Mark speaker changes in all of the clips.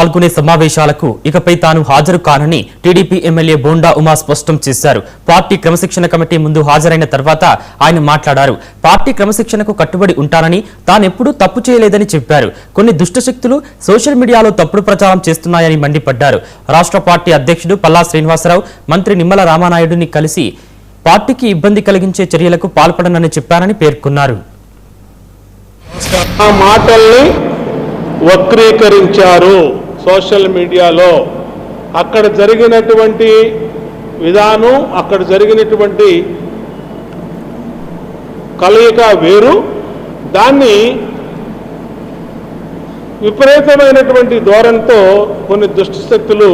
Speaker 1: పాల్గొనే సమావేశాలకు ఇకపై తాను హాజరు కానని టీడీపీ ఎమ్మెల్యే బోండా ఉమా స్పష్టం చేశారు. పార్టీ క్రమశిక్షణ కమిటీ ముందు హాజరైన తర్వాత ఆయన మాట్లాడారు. పార్టీ క్రమశిక్షణకు కట్టుబడి ఉంటానని, తానెప్పుడూ తప్పు చేయలేదని చెప్పారు. కొన్ని దుష్టశక్తులు సోషల్ మీడియాలో తప్పుడు ప్రచారం చేస్తున్నాయని మండిపడ్డారు. రాష్ట్ర పార్టీ అధ్యక్షుడు పల్లా శ్రీనివాసరావు, మంత్రి నిమ్మల రామానాయుడుని కలిసి పార్టీకి ఇబ్బంది కలిగించే చర్యలకు పాల్పడనని చెప్పారని పేర్కొన్నారు.
Speaker 2: ఆ మాటల్ని వక్రీకరించారు సోషల్ మీడియాలో. అక్కడ జరిగినటువంటి విధానం, అక్కడ జరిగినటువంటి కలయిక వేరు. దాన్ని విపరీతమైనటువంటి ధోరణితో కొన్ని దుష్టశక్తులు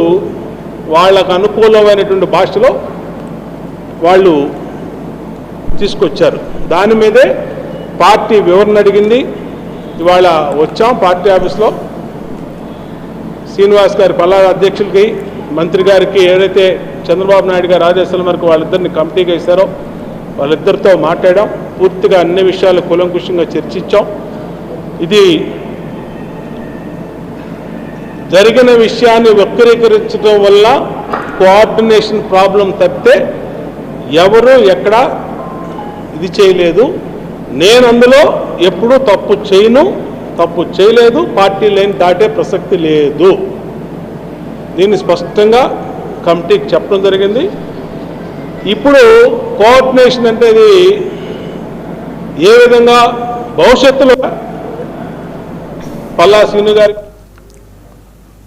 Speaker 2: వాళ్ళకు అనుకూలమైనటువంటి భాషలో వాళ్ళు తీసుకొచ్చారు. దాని మీదే పార్టీ వివరణ అడిగింది. ఇవాళ వచ్చాం పార్టీ ఆఫీస్లో. శ్రీనివాస్ గారి పల్లా అధ్యక్షులకి, మంత్రి గారికి ఏదైతే చంద్రబాబు నాయుడు గారి ఆదేశాల మేరకు వాళ్ళిద్దరిని కమిటీగా ఇస్తారో వాళ్ళిద్దరితో మాట్లాడాం. పూర్తిగా అన్ని విషయాలు కూలంకుషంగా చర్చించాం. ఇది జరిగిన విషయాన్ని వక్రీకరించడం వల్ల కోఆర్డినేషన్ ప్రాబ్లం తప్పితే ఎవరు ఎక్కడ ఇది చేయలేదు. నేను అందులో ఎప్పుడూ తప్పు చేయను, తప్పు చేయలేదు. పార్టీ లైన్ దాటే ప్రసక్తి లేదు. దీన్ని స్పష్టంగా కమిటీకి చెప్పడం జరిగింది. ఇప్పుడు కోఆర్డినేషన్ అంటే ఇది ఏ విధంగా భవిష్యత్తులో పల్లా శ్రీను గారికి